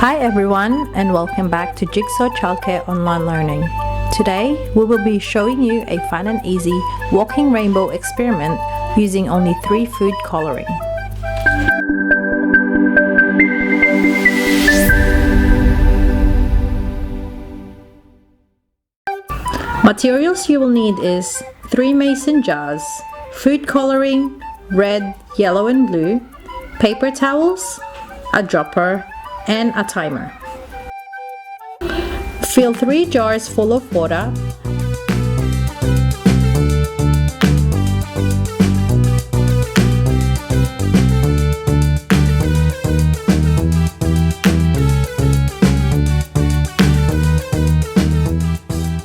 Hi everyone, and welcome back to Jigsaw Childcare Online Learning. Today we will be showing you a fun and easy walking rainbow experiment using only 3 food coloring. Materials you will need is 3 mason jars, food coloring, red, yellow and blue, paper towels, a dropper, and a timer. Fill 3 jars full of water.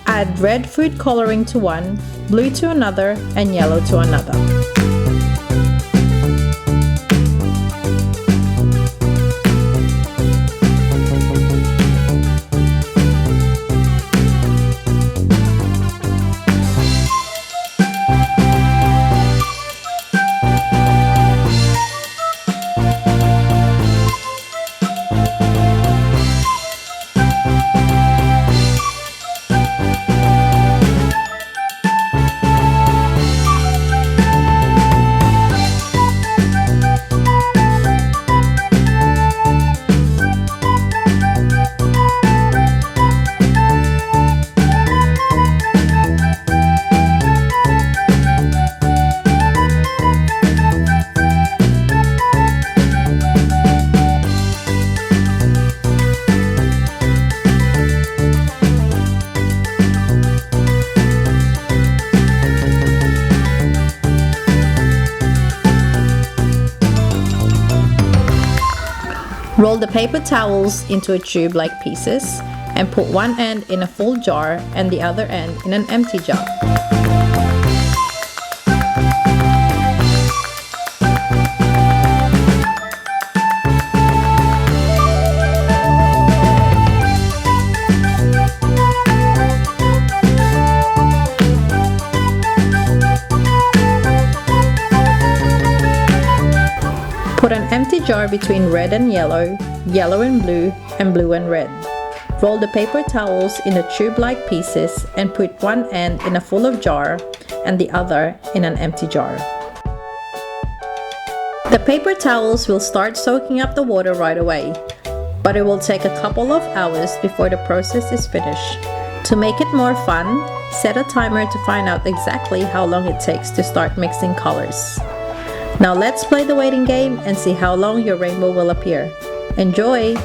Add red food coloring to one, blue to another, and yellow to another. Roll the paper towels into a tube-like pieces and put one end in a full jar and the other end in an empty jar. Put an empty jar between red and yellow, yellow and blue and red. Roll the paper towels into tube-like pieces and put one end in a full of jar and the other in an empty jar. The paper towels will start soaking up the water right away, but it will take a couple of hours before the process is finished. To make it more fun, set a timer to find out exactly how long it takes to start mixing colors. Now let's play the waiting game and see how long your rainbow will appear. Enjoy!